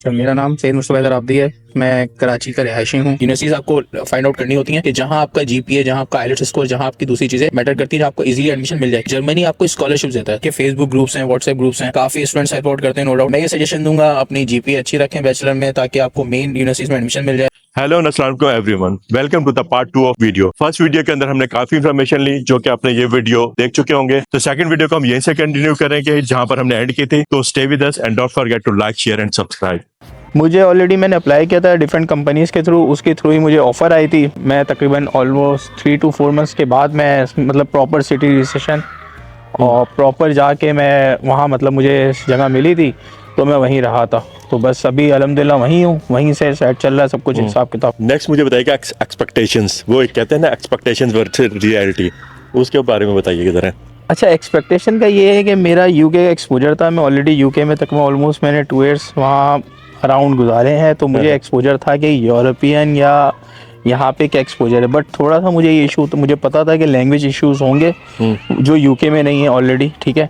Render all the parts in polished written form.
तो मेरा नाम सैयद मुस्तफ़ा हैदर आबदी है। मैं कराची का रिहायशी हूँ। यूनिवर्सिटीज आपको फाइंड आउट करनी होती हैं कि जहाँ आपका जीपीए, जहाँ आपका आईएलटीएस स्कोर, जहाँ आपकी दूसरी चीजें मैटर करती है, जहाँ आपको इजीली एडमिशन मिल जाए। जर्मनी आपको स्कॉलरशिप देता है कि फेसबुक ग्रुप्स हैं, व्हाट्सएप ग्रुप्स हैं, काफी स्टूडेंट्स सपोर्ट करते हैं, नो डाउट। मैं ये सजेशन दूंगा अपनी जीपीए अच्छी रखें बैचलर में, ताकि आपको मेन यूनिवर्सिटीज में एडमिशन मिल जाए। हेलो अस्सलाम वालेकुम everyone, welcome to the part 2 of video. First video के अंदर हमने काफी इन्फॉर्मेशन ली जो कि आपने ये वीडियो देख चुके होंगे। तो सेकंड वीडियो को हम यहीं से कंटिन्यू करेंगे जहां पर हमने एंड की थी। तो stay with us and don't forget to like, share and subscribe. मुझे ऑलरेडी मैंने अप्लाई किया था डिफरेंट कंपनीज़ के थ्रू, उसके थ्रू ही मुझे ऑफ़र आई थी। मैं तकरीबन ऑलमोस्ट 3 to 4 मंथ्स के बाद मैं मतलब प्रॉपर सिटी रजिस्ट्रेशन और प्रॉपर जाके मैं वहाँ मतलब मुझे जगह मिली थी तो मैं वहीं रहा था। तो बस अभी अल्हम्दुलिल्लाह वहीं हूँ, वहीं से सेट चल रहा है सब कुछ हिसाब किताब। नेक्स्ट मुझे बताइएगा एक्सपेक्टेशंस, वो एक कहते हैं ना एक्सपेक्टेशंस वर्सेस रियलिटी, उसके बारे में बताइए जरा। अच्छा, एक्सपेक्टेशन का ये है कि मेरा यूके का एक्सपोजर था। मैं ऑलरेडी यूके में तक मैं ऑलमोस्ट मैंने 2 years वहाँ अराउंड गुजारे हैं। तो मुझे एक्सपोजर था कि यूरोपियन या यहाँ पे क्या एक्सपोजर है। बट थोड़ा सा मुझे ये इशू, तो मुझे पता था कि लैंग्वेज इश्यूज होंगे जो यूके में नहीं है ऑलरेडी। ठीक है,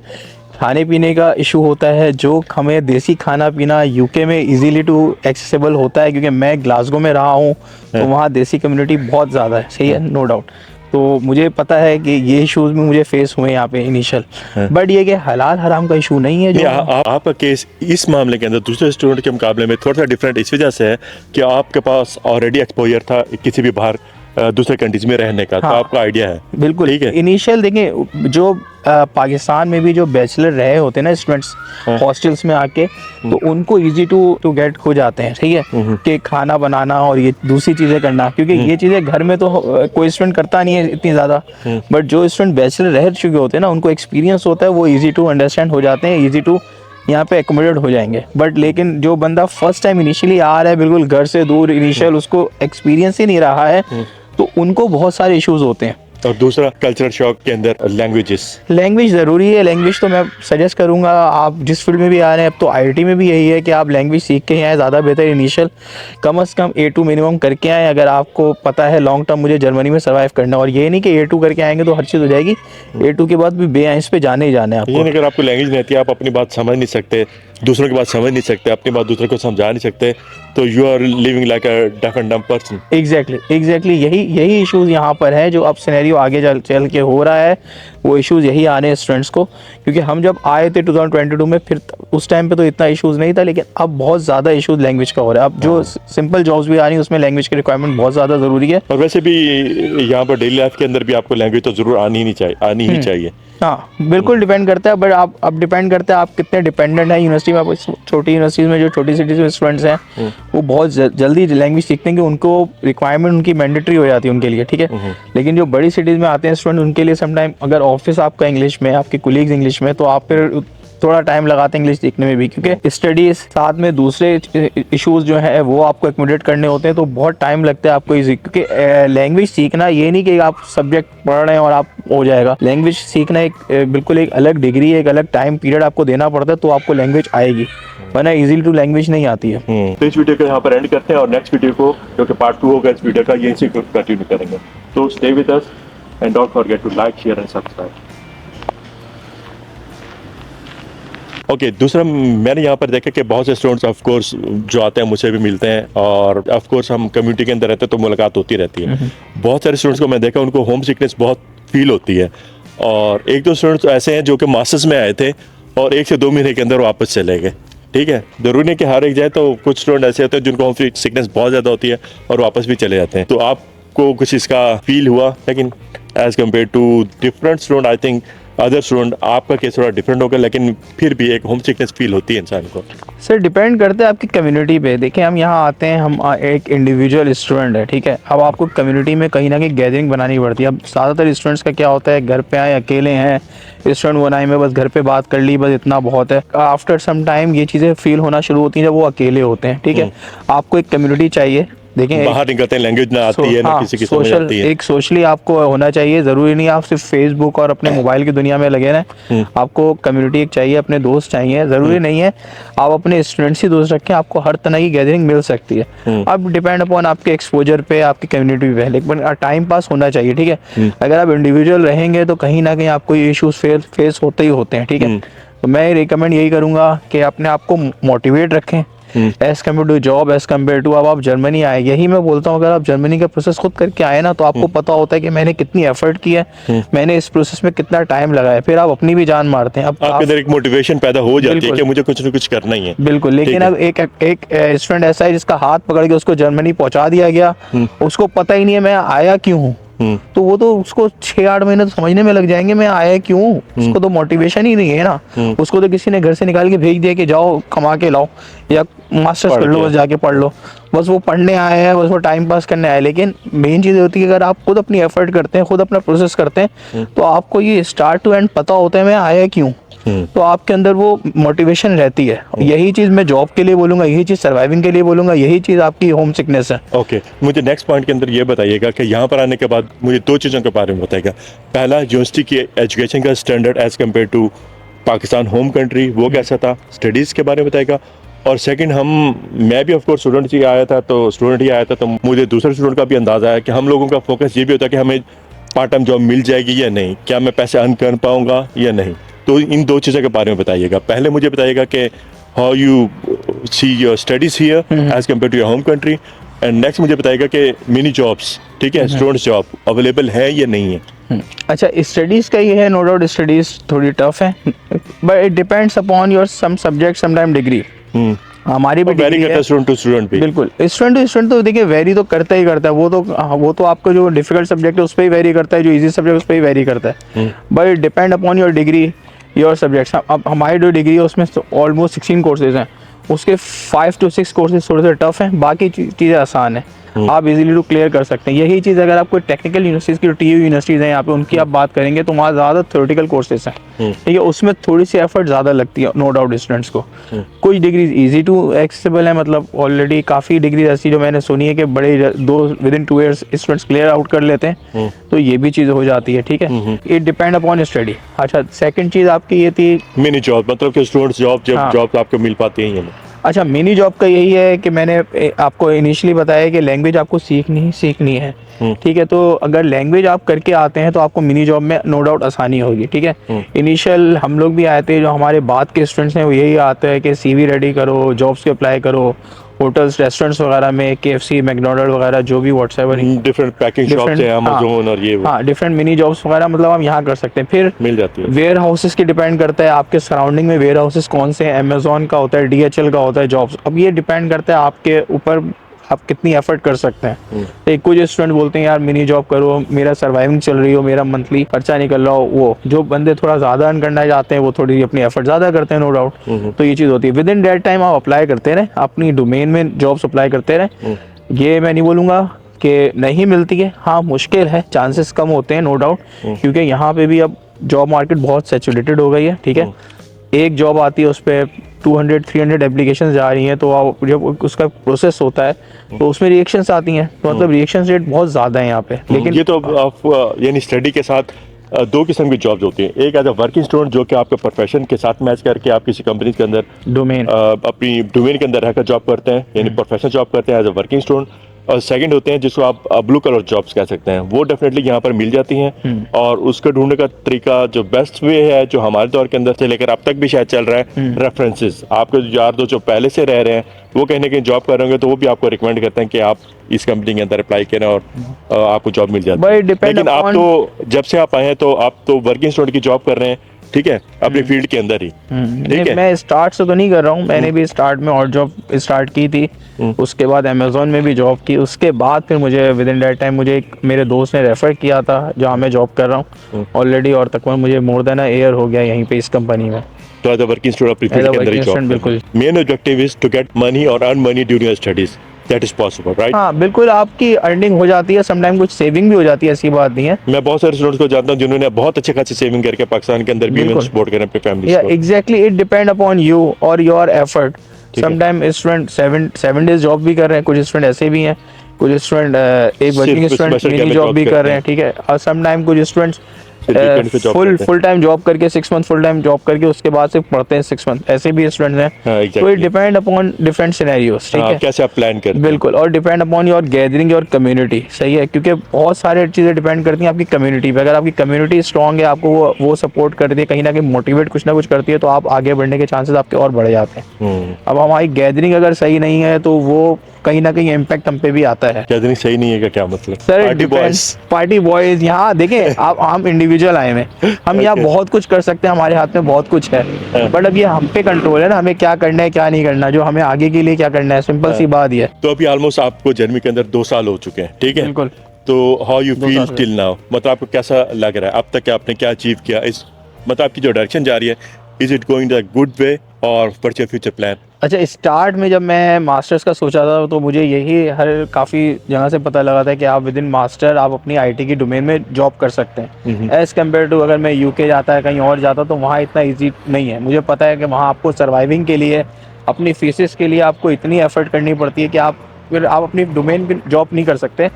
खाने पीने का इशू होता है, जो हमें देसी खाना पीना यूके में इजीली टू एक्सेसिबल होता है, क्योंकि मैं ग्लासगो में रहा हूँ तो वहाँ देसी कम्युनिटी बहुत ज़्यादा है। सही है, नो डाउट। तो मुझे पता है कि ये इश्यूज में मुझे फेस हुए यहाँ पे इनिशियल। बट ये कि हलाल हराम का इशू नहीं है। जो आपका केस इस मामले के अंदर दूसरे स्टूडेंट के मुकाबले में थोड़ा सा डिफरेंट इस वजह से है कि आपके पास ऑलरेडी एक्सपोजर था किसी भी बाहर दूसरे कंट्रीज में रहने का। हाँ, तो आपका आइडिया है बिल्कुल ठीक है। इनिशियल देखें, जो पाकिस्तान में भी जो बैचलर रहे होते हैं ना स्टूडेंट्स हॉस्टल्स में आके, तो उनको इजी टू गेट हो जाते हैं। ठीक है, कि खाना बनाना और ये दूसरी चीज़ें करना, क्योंकि ये चीज़ें घर में तो कोई स्टूडेंट करता नहीं है इतनी ज़्यादा। बट जो स्टूडेंट बैचलर रह चुके होते हैं ना, उनको एक्सपीरियंस होता है, वो ईजी टू अंडरस्टैंड हो जाते हैं, ईजी टू यहाँ पे एकोमोडेट हो जाएंगे। बट लेकिन जो बंदा फर्स्ट टाइम इनिशियली आ रहा है, बिल्कुल घर से दूर, इनिशियल उसको एक्सपीरियंस ही नहीं रहा है, तो उनको बहुत सारे इश्यूज होते हैं। और दूसरा कल्चरल शॉक के अंदर लैंग्वेज ज़रूरी है। लैंग्वेज तो मैं सजेस्ट करूँगा, आप जिस फील्ड में भी आ रहे हैं, अब तो आईटी में भी यही है कि आप लैंग्वेज सीख के ही आए, ज़्यादा बेहतर। इनिशियल कम से कम A2 मिनिमम करके आए, अगर आपको पता है लॉन्ग टर्म मुझे जर्मनी में सर्वाइव करना। और ये नहीं कि A2 करके आएंगे तो हर चीज़ हो जाएगी। A2 के बाद भी बेआइस पे जाने ही जाना है आपको। अगर आपको लैंग्वेज नहीं आती, आप अपनी बात समझ नहीं सकते, दूसरों की बात समझ नहीं सकते, अपनी बात दूसरे को समझा नहीं सकते, तो you are living like a deaf and dumb person. Exactly यही इश्यूज यहाँ पर है। जो अब सिनेरियो आगे चल के हो रहा है, वो इश्यूज यही आने हैं स्टूडेंट्स को। क्योंकि हम जब आए थे 2022 में, फिर उस टाइम पे तो इतना इश्यूज नहीं था, लेकिन अब बहुत ज़्यादा इश्यूज लैंग्वेज का हो रहा है। अब जो सिंपल जॉब्स भी आ रही हैं उसमें लैंग्वेज की रिक्वायरमेंट बहुत ज़्यादा ज़रूरी है। और वैसे भी यहाँ पर डेली लाइफ के अंदर भी आपको लैंग्वेज तो जरूर आनी ही चाहिए। हाँ, बिल्कुल डिपेंड करता है। बट आप अब डिपेंड करता है आप कितने डिपेंडेंट हैं यूनिवर्सिटी में। आप छोटी यूनिवर्सिटीज़ में, जो छोटी सिटीज़ में स्टूडेंट्स हैं, वो बहुत जल्दी लैंग्वेज सीखते हैं कि उनको रिक्वायरमेंट उनकी मैंडेटरी हो जाती है उनके लिए। ठीक है, लेकिन जो बड़ी सिटीज़ में आते हैं स्टूडेंट, उनके लिए समटाइम अगर ऑफिस आपका इंग्लिश में, आपके कोलीग्स इंग्लिश में, तो आप फिर थोड़ा टाइम लगाते हैं इंग्लिश सीखने में भी, क्योंकि स्टडीज साथ में दूसरे इश्यूज जो है वो आपको एकोमोडेट करने होते हैं, तो बहुत टाइम लगता है आपको इजी। क्योंकि लैंग्वेज सीखना ये नहीं कि आप सब्जेक्ट पढ़ रहे हैं और आप हो जाएगा। लैंग्वेज सीखना एक बिल्कुल एक अलग डिग्री है, एक अलग टाइम पीरियड आपको देना पड़ता है, तो आपको लैंग्वेज आएगी, वरना इजीली टू लैंग्वेज नहीं आती है। तो इस वीडियो को यहाँ पर एंड करते हैं और नेक्स्ट वीडियो को, जो कि पार्ट 2 होगा इस वीडियो का, यहीं से कंटिन्यू करेंगे। तो stay with us and don't forget to like, share and subscribe. Okay, दूसरा मैंने यहाँ पर देखा कि बहुत से स्टूडेंट्स ऑफ कोर्स जो आते हैं मुझसे भी मिलते हैं, और ऑफ कोर्स हम कम्युनिटी के अंदर रहते हैं तो मुलाकात होती रहती है। बहुत सारे स्टूडेंट्स को मैं देखा, उनको होम सिकनेस बहुत फील होती है। और एक दो स्टूडेंट्स ऐसे हैं जो कि मास्टर्स में आए थे और 1 से 2 महीने के अंदर वापस चले गए। ठीक है, जरूरी नहीं कि हर एक जाए, तो कुछ स्टूडेंट ऐसे होते हैं जिनको होम सिकनेस बहुत ज़्यादा होती है और वापस भी चले जाते हैं। तो आपको कुछ इसका फील हुआ? लेकिन as compare to different student, I think other student, आपका केस थोड़ा डिफरेंट होगा, लेकिन फिर भी एक होम सिकनेस फील होती है इंसान को। सर, डिपेंड करता है आपकी कम्युनिटी पे। देखिए, हम यहाँ आते हैं, हम एक इंडिविजुअल स्टूडेंट है। ठीक है, अब आपको कम्युनिटी में कहीं ना कहीं गैदरिंग बनानी पड़ती है। अब ज़्यादातर स्टूडेंट्स का क्या होता है, घर पे आए अकेले हैं, स्टूडेंट बनाए में बस घर पे बात कर ली, बस इतना बहुत है। आफ्टर सम टाइम ये चीज़ें फील होना शुरू होती हैं जब वो अकेले होते हैं। ठीक है, आपको एक कम्युनिटी चाहिए। देखें, बाहर निकलते हैं, लैंग्वेज ना आती है, ना किसी की समझ आती है। एक सोशली आपको होना चाहिए। ज़रूरी नहीं आप सिर्फ फेसबुक और अपने मोबाइल की दुनिया में लगे रहें। आपको कम्युनिटी एक चाहिए, अपने दोस्त चाहिए। ज़रूरी नहीं है आप अपने स्टूडेंट्स ही दोस्त रखें, आपको हर तरह की गैदरिंग मिल सकती है। अब डिपेंड अपॉन आपके एक्सपोजर पे, आपकी कम्युनिटी पे, लेकिन टाइम पास होना चाहिए। ठीक है, अगर आप इंडिविजुअल रहेंगे तो कहीं ना कहीं आपको ये इशूज़ फेस होते ही होते हैं। ठीक है, तो मैं रिकमेंड यही करूँगा कि अपने आप को मोटिवेट रखें, as compare to job, as compare to अब आप जर्मनी आए। यही मैं बोलता हूँ, अगर आप जर्मनी का प्रोसेस खुद करके आए ना, तो आपको पता होता है कि मैंने कितनी एफर्ट की है, मैंने इस प्रोसेस में कितना टाइम लगाया, फिर आप अपनी भी जान मारते हैं। अब आपके अंदर एक मोटिवेशन पैदा हो जाती है बिल्कुल। कि मुझे कुछ ना कुछ करना ही है। बिल्कुल, ठीक लेकिन है। अब एक स्टूडेंट ऐसा है जिसका हाथ पकड़ के उसको जर्मनी पहुंचा दिया गया, उसको पता ही नहीं है मैं आया क्यों हूँ, तो वो तो उसको 6-8 महीने तो समझने में लग जाएंगे मैं आया क्यों। उसको तो मोटिवेशन ही नहीं है ना। उसको तो किसी ने घर से निकाल के भेज दिया कि जाओ कमा के लाओ या मास्टर्स कर लो, बस जाके पढ़ लो, बस वो पढ़ने आए हैं, बस वो टाइम पास करने आए। लेकिन मेन चीज़ होती है अगर आप खुद अपनी एफर्ट करते हैं, खुद अपना प्रोसेस करते हैं, तो आपको ये स्टार्ट टू एंड पता होता है मैं आया क्यों, तो आपके अंदर वो मोटिवेशन रहती है। यही चीज़ मैं जॉब के लिए बोलूँगा, यही चीज़ सर्वाइविंग के लिए बोलूँगा, यही चीज़ आपकी होम सिकनेस है। ओके, मुझे नेक्स्ट पॉइंट के अंदर ये बताइएगा कि यहाँ पर आने के बाद मुझे 2 चीज़ों के बारे में बताइएगा। पहला, यूनिवर्सिटी की एजुकेशन का standard as compare to Pakistan home country, वो कैसा था, स्टडीज़ के बारे में बताइएगा। और सेकंड, मैं भी ऑफ कोर्स स्टूडेंट ही आया था, तो मुझे दूसरे स्टूडेंट का भी अंदाज़ा है कि हम लोगों का फोकस ये भी होता है कि हमें पार्ट टाइम जॉब मिल जाएगी या नहीं, क्या मैं पैसे अर्न कर पाऊँगा या नहीं। तो इन 2 चीज़ों के बारे में बताइएगा। पहले मुझे बताइएगा कि how you see your studies here as compare to your home country, and next मुझे बताइएगा कि मिनी जॉब्स, ठीक है, स्टूडेंट्स जॉब अवेलेबल है या नहीं है। अच्छा, स्टडीज़ का ये है, नो डाउट स्टडीज़ थोड़ी टफ है, but it depends upon your some subject, some time degree. हमारी भी वेरी डिग्री करता है स्टूडेंट टू स्टूडेंट भी। बिल्कुल, स्टूडेंट टू स्टूडेंट तो देखिए वेरी तो करता ही करता है, वो तो आपका जो डिफिकल्ट सब्जेक्ट है उस पर ही वेरी करता है, जो इजी सब्जेक्ट उस पर ही वेरी करता है, but it depend upon your degree, your subjects. अब हमारी जो डिग्री है उसमें ऑलमोस्ट 16 कोर्सेज हैं, उसके 5 to 6 कोर्सेज थोड़े से टफ हैं, बाकी चीज़ें आसान हैं, आप इजीली टू क्लियर कर सकते हैं। यही चीज़ अगर आप कोई टेक्निकल यूनिवर्सिटीज़ की, जो टीयू यूनिवर्सिटीज़ हैं यहाँ पे, उनकी आप बात करेंगे तो वहाँ ज़्यादा थ्योरेटिकल कोर्सेज हैं, ठीक है, उसमें थोड़ी सी एफर्ट ज़्यादा लगती है, नो डाउट स्टूडेंट्स को। कुछ डिग्रीज ईजी टू एक्सेसिबल है, मतलब ऑलरेडी काफ़ी डिग्रीज ऐसी जो मैंने सुनी है कि बड़े within 2 years students clear out कर लेते हैं, तो ये भी चीज़ हो जाती है, ठीक है। It depend upon study. अच्छा, सेकंड चीज़ आपकी ये थी मिनी जॉब, मतलब कि स्टूडेंट्स जॉब, जब जॉब आपको मिल पाती है या नहीं। अच्छा, मिनी जॉब का यही है कि मैंने आपको इनिशियली बताया कि लैंग्वेज आपको सीखनी है, ठीक है। तो अगर लैंग्वेज आप करके आते हैं तो आपको मिनी जॉब में नो डाउट आसानी होगी, ठीक है। इनिशियल हम लोग भी आए थे, जो हमारे बाद के स्टूडेंट्स हैं वो यही आते हैं कि CV रेडी करो, जॉब्स के अप्लाई करो, होटल्स रेस्टोरेंट्स वगैरह में, KFC, मैकडोनल्ड वगैरह, जो भी व्हाट्सएवर डिफरेंट पैकिंग शॉप्स है, अमेज़न और ये हाँ, डिफरेंट मिनी जॉब्स वगैरह मतलब आप यहाँ कर सकते हैं। फिर मिल जाती है। वेयर हाउसेस की डिपेंड करता है, आपके सराउंडिंग में वेयर हाउसेस कौन से हैं, अमेज़न का होता है, DHL का होता है जॉब्स। अब ये डिपेंड करता है आपके ऊपर, आप कितनी एफर्ट कर सकते हैं। तो कुछ स्टूडेंट बोलते हैं यार मिनी जॉब करो, मेरा सर्वाइविंग चल रही हो, मेरा मंथली खर्चा निकल रहा हो। वो जो बंदे थोड़ा ज़्यादा अर्न करना चाहते हैं वो थोड़ी अपनी एफर्ट ज़्यादा करते हैं, नो डाउट। तो ये चीज़ होती है, विद इन डेट टाइम आप अप्लाई करते रहें, अपनी डोमेन में जॉब्स अप्लाई करते रहें। ये मैं नहीं बोलूँगा कि नहीं मिलती है, हाँ मुश्किल है, चांसेस कम होते हैं, नो डाउट, क्योंकि यहाँ पे भी अब जॉब मार्केट बहुत सैचुरेटेड हो गई है, ठीक है। एक जॉब आती है उस पर 200-300 एप्लीकेशन जा रही हैं, तो आप जब उसका प्रोसेस होता है तो उसमें रिएक्शंस आती हैं, तो मतलब रिएक्शन रेट बहुत ज़्यादा है यहाँ पे। लेकिन ये तो आप यानी स्टडी के साथ 2 किस्म की जॉब्स होती हैं। एक एज अ वर्किंग स्टूडेंट, जो कि आपके प्रोफेशन के साथ मैच करके आप किसी कंपनी के अंदर डोमेन अपनी डोमेन के अंदर रहकर जॉब करते हैं, यानी प्रोफेशनल जॉब करते हैं एज अ वर्किंग स्टूडेंट। और सेकंड होते हैं जिसको आप ब्लू कलर जॉब्स कह सकते हैं, वो डेफिनेटली यहाँ पर मिल जाती हैं। और उसको ढूंढने का तरीका जो बेस्ट वे है, जो हमारे दौर के अंदर से लेकर अब तक भी शायद चल रहा है, रेफरेंसेस। आपके यार दोस्त जो पहले से रह रहे हैं वो कहीं ना कहीं जॉब कर रहे होंगे, तो वो भी आपको रिकमेंड करते हैं कि आप इस कंपनी के अंदर अप्लाई करें और आपको जॉब मिल जाती है। लेकिन आप तो जब से आप आए हैं तो आप तो वर्किंग स्टूडेंट की जॉब कर रहे हैं, ठीक है, अपनी फील्ड के अंदर ही, ठीक है। मैं स्टार्ट से तो नहीं कर रहा हूँ, मैंने भी स्टार्ट में और जॉब स्टार्ट की थी, उसके बाद अमेज़न में भी जॉब की, उसके बाद फिर मुझे विद इन दैट टाइम मुझे एक मेरे दोस्त ने रेफ़र किया था जहाँ मैं जॉब कर रहा हूँ ऑलरेडी, और तकरीबन मुझे मोर देन ईयर हो गया यहीं पे इस कंपनी में। तो एज अ वर्किंग स्टूडेंट अपनी फील्ड के अंदर ही जॉब। बिल्कुल, main objective is to get money और earn money during your studies, that is possible, right? हाँ बिल्कुल, आपकी अर्निंग हो जाती है, समटाइम कुछ सेविंग भी हो जाती है, ऐसी बात नहीं है। मैं बहुत सारे स्टूडेंट्स को जानता हूँ जिन्होंने बहुत अच्छे खासी सेविंग करके पाकिस्तान के अंदर भी सपोर्ट करें अपनी फैमिली को। Exactly, it depend upon you और your effort. Sometime student 7 days job भी कर रहे हैं, कुछ स्टूडेंट ऐसे भी हैं, कुछ स्टूडेंट एक वर्किंग स्टूडेंट मिनी जॉब भी कर रहे हैं, ठीक है। और समटाइम कुछ स्टूडेंट्स फिर वीकेंड पे जॉब करते हैं। फुल टाइम जॉब करके 6 मंथ फुल टाइम जॉब करके उसके बाद से पढ़ते हैं 6 मंथ, ऐसे भी स्टूडेंट्स हैं। हाँ, तो ये exactly। Depend upon different scenarios, ठीक हाँ, है। कैसे आप प्लान करते हैं। बिल्कुल, और depend upon your gathering your community, सही है, क्योंकि बहुत सारे चीज़ें डिपेंड करती हैं आपकी कम्युनिटी पे। अगर आपकी कम्युनिटी स्ट्रांग है, आपको वो सपोर्ट करती है, कहीं ना कहीं मोटिवेट कुछ ना कुछ करती है, तो आप आगे बढ़ने के चांसेस आपके और बढ़ जाते हैं। अब हमारी गैदरिंग अगर सही नहीं है तो वो कहीं ना कहीं इम्पैक्ट हम पे भी आता है। गैदरिंग सही नहीं है क्या मतलब? Sir party boys. Party boys यहाँ देखें आप, हम इंडिविजुअल आए हैं, हम यहाँ Okay। बहुत कुछ कर सकते हैं, हमारे हाथ में बहुत कुछ है, बट अब ये हम पे कंट्रोल है ना, हमें क्या करना है क्या नहीं करना, जो हमें आगे के लिए क्या करना है, सिंपल सी बात ये है। तो अभी ऑलमोस्ट आपको जर्मनी के अंदर 2 साल हो चुके हैं, ठीक है। बिल्कुल। तो हाउ यू 2 फील साल टिल नाउ, मतलब आपको कैसा लग रहा है अब तक आपने क्या अचीव किया, इस मतलब आपकी जो डायरेक्शन जा रही है, is it going the good way और व्हाट्स योर फ्यूचर प्लान? अच्छा, स्टार्ट में जब मैं मास्टर्स का सोचा था तो मुझे यही हर काफ़ी जगह से पता लगा था कि आप विद इन मास्टर आप अपनी आईटी की डोमेन में जॉब कर सकते हैं, एज़ कम्पेयर टू अगर मैं यूके जाता है कहीं और जाता तो वहाँ इतना इजी नहीं है। मुझे पता है कि वहाँ आपको सर्वाइविंग के लिए, अपनी फीसिस के लिए आपको इतनी एफर्ट करनी पड़ती है कि आप फिर आप अपनी डोमेन की जॉब नहीं कर सकते,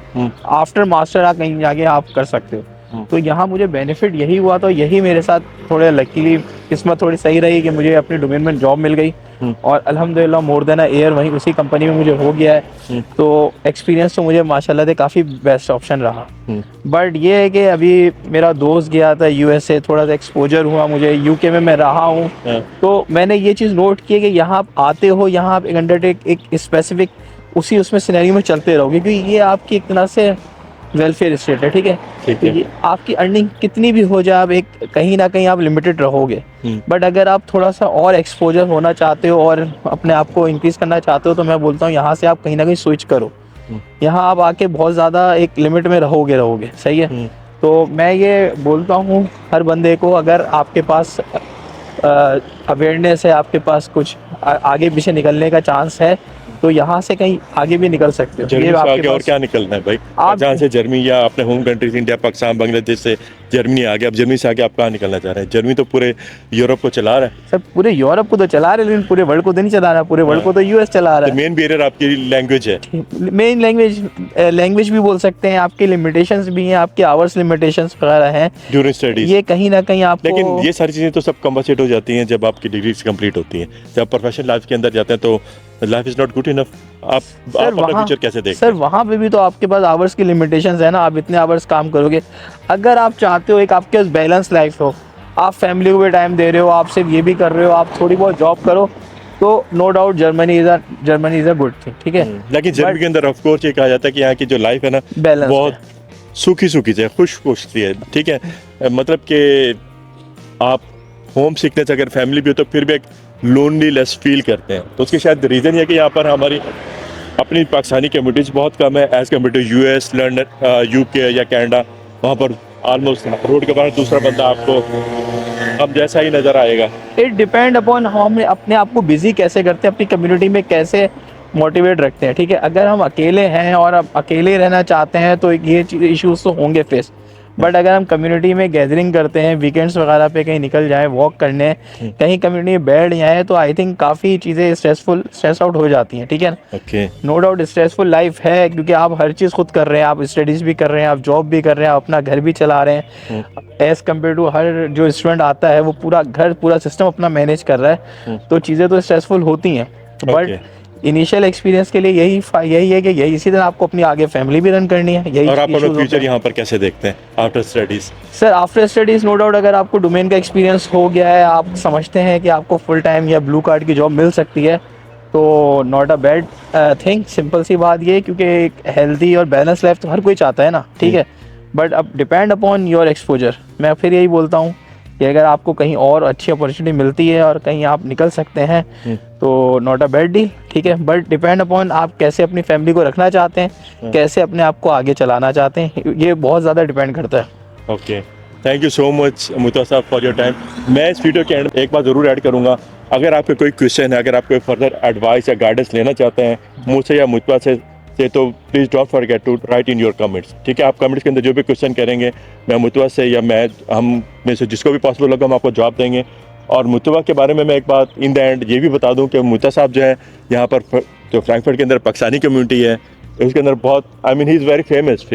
आफ्टर मास्टर आप कहीं जाके आप कर सकते हो। तो यहाँ मुझे बेनिफिट यही हुआ, तो यही मेरे साथ थोड़े लकीली किस्मत थोड़ी सही रही कि मुझे अपनी डोमेन में जॉब मिल गई, और अल्हम्दुलिल्लाह मोर देन अ ईयर वहीं उसी कंपनी में मुझे हो गया है। तो एक्सपीरियंस तो मुझे माशाल्लाह से काफ़ी बेस्ट ऑप्शन रहा। बट ये है कि अभी मेरा दोस्त गया था यूएसए, थोड़ा सा एक्सपोजर हुआ मुझे, यूके में मैं रहा हूँ, तो मैंने ये चीज़ नोट की कि यहाँ आप आते हो, यहाँ आप एक अंडरटेक एक स्पेसिफिक उसी उसमें सिनेरियो में चलते रहोगे, क्योंकि ये आपकी एक तरह से वेलफेयर स्टेट है, ठीक है। तो ये आपकी अर्निंग कितनी भी हो जाए, आप एक कहीं ना कहीं आप लिमिटेड रहोगे। बट अगर आप थोड़ा सा और एक्सपोजर होना चाहते हो और अपने आप को इंक्रीज करना चाहते हो, तो मैं बोलता हूँ यहाँ से आप कहीं ना कहीं स्विच करो। यहाँ आप आके बहुत ज़्यादा एक लिमिट में रहोगे, सही है। तो मैं ये बोलता हूँ हर बंदे को, अगर आपके पास अवेयरनेस है, आपके पास कुछ आगे पीछे निकलने का चांस है, तो यहाँ से कहीं आगे भी निकल सकते हो। जर्मनी से आपके आगे और पास क्या निकलना है भाई? आप जहाँ से जर्मनी या अपने home countries India, Pakistan, Bangladesh से जर्मनी आ गया, अब जर्मनी से आगे आप कहाँ निकलना चाह रहे हैं? जर्मनी तो पूरे यूरोप को चला रहा है। सर पूरे यूरोप को तो चला रहे, लेकिन पूरे वर्ल्ड को तो नहीं चला रहा, पूरे वर्ल्ड को तो यूएस चला रहा है। मेन बैरियर आपकी लैंग्वेज है। मेन लैंग्वेज भी बोल सकते हैं, आपकी लिमिटेशंस भी हैं, आपके आवर्स लिमिटेशंस वगैरह हैं ड्यूरिंग स्टडीज। ये कहीं ना कहीं आपको, लेकिन ये सारी चीज़ें तो सब कंपनसेट हो जाती हैं जब आपकी डिग्रीज कंप्लीट होती हैं। जब प्रोफेशनल लाइफ के अंदर जाते हैं तो life is not good enough. आप अपना फ्यूचर कैसे देखते हैं? सर वहाँ पे भी तो आपके पास आवर्स की लिमिटेशंस है ना, आप इतने आवर्स काम करोगे। अगर आप चाहते हो एक आपके पास बैलेंस लाइफ हो, आप फैमिली को भी टाइम दे रहे हो, आप सिर्फ ये भी कर रहे हो, आप थोड़ी बहुत जॉब करो, तो no doubt Germany is a good thing, ठीक है। लेकिन जर्मनी के अंदर ऑफ कोर्स ये कहा जाता है कि यहाँ की जो लाइफ है ना, बैलेंस बहुत सूखी से खुश सी है, ठीक है। मतलब कि आप होम सिकनेस अगर फैमिली भी हो तो फिर भी एक लोनलीनेस फील करते हैं। तो उसकी शायद रीज़न ये कि यहाँ पर हमारी अपनी पाकिस्तानी कम्युनिटीज बहुत कम है as compare to US, London, UK या कनाडा। वहाँ पर ऑलमोस्ट रोड के बाहर दूसरा बंदा आपको अब जैसा ही नज़र आएगा। इट डिपेंड अपॉन हम अपने आप को बिजी कैसे करते हैं, अपनी कम्युनिटी में कैसे मोटिवेट रखते हैं, ठीक है। अगर हम अकेले हैं और अब अकेले रहना चाहते हैं तो ये इश्यूज तो होंगे फेस, बट अगर हम कम्युनिटी में गैदरिंग करते हैं, वीकेंड्स वगैरह पे कहीं निकल जाएं वॉक करने, कहीं कम्युनिटी में बैठ जाएं, तो आई थिंक काफ़ी चीज़ें स्ट्रेस आउट हो जाती हैं, ठीक है। Okay, no doubt stressful life है, क्योंकि आप हर चीज़ खुद कर रहे हैं, आप स्टडीज़ भी कर रहे हैं, आप जॉब भी कर रहे हैं, आप अपना घर भी चला रहे हैं, एज़ कम्पेयर टू हर जो स्टूडेंट आता है वो पूरा घर पूरा सिस्टम अपना मैनेज कर रहा है, तो चीज़ें तो स्ट्रेसफुल होती हैं। बट इनिशियल एक्सपीरियंस के लिए यही है कि यही इसी तरह आपको अपनी आगे फैमिली भी रन करनी है। यही और आप अपना फ्यूचर यहाँ पर कैसे देखते हैं after studies? Sir after studies no doubt अगर आपको डोमेन का एक्सपीरियंस हो गया है, आप समझते हैं कि आपको फुल टाइम या ब्लू कार्ड की जॉब मिल सकती है, तो not a bad thing. Simple सी बात ये, क्योंकि एक हेल्दी और बैलेंस लाइफ तो हर कोई चाहता है ना, ठीक है। बट अब डिपेंड अपॉन योर एक्सपोजर। मैं फिर यही बोलता हूँ कि अगर आपको कहीं और अच्छी अपॉर्चुनिटी मिलती है और कहीं आप निकल सकते हैं तो नॉट अ बैड डील, ठीक है। बट डिपेंड अपॉन आप कैसे अपनी फैमिली को रखना चाहते हैं, कैसे अपने आप को आगे चलाना चाहते हैं, ये बहुत ज़्यादा डिपेंड करता है। Okay, thank you so much मुतवा साहब फॉर योर टाइम। मैं इस वीडियो के एंड एक बात ज़रूर ऐड करूँगा, अगर आपके कोई क्वेश्चन है, अगर आप कोई फर्दर एडवाइस या गाइडेंस लेना चाहते हैं मुझसे या मुतवा से तो please don't forget to write in your comments, ठीक है। आप कमेंट्स के अंदर जो भी क्वेश्चन करेंगे, मैं मुतवा से या हम में से जिसको भी पॉसिबल होगा हम आपको जवाब देंगे। और मुतवा के बारे में मैं एक बात इन द एंड ये भी बता दूं कि मुतवा साहब जो है यहाँ पर जो फ्रैंकफर्ट के अंदर पाकिस्तानी कम्युनिटी है उसके अंदर बहुत I mean he is very famous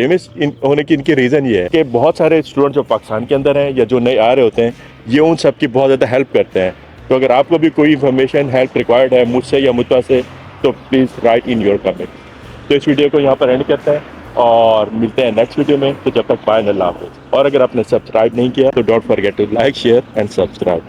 होने की इनकी रीज़न ये है कि बहुत सारे स्टूडेंट जो पाकिस्तान के अंदर हैं या जो नए आ रहे होते हैं, ये उन सब की बहुत ज़्यादा हेल्प करते हैं। तो अगर आपको भी कोई इन्फॉर्मेशन हेल्प रिक्वायर्ड है मुझसे या मुझ से, तो please write in your comment. तो इस वीडियो को यहाँ पर एंड करते हैं और मिलते हैं नेक्स्ट वीडियो में। तो जब तक बाय, अल्लाह हाफिज़। और अगर आपने सब्सक्राइब नहीं किया तो don't forget to like, share and subscribe.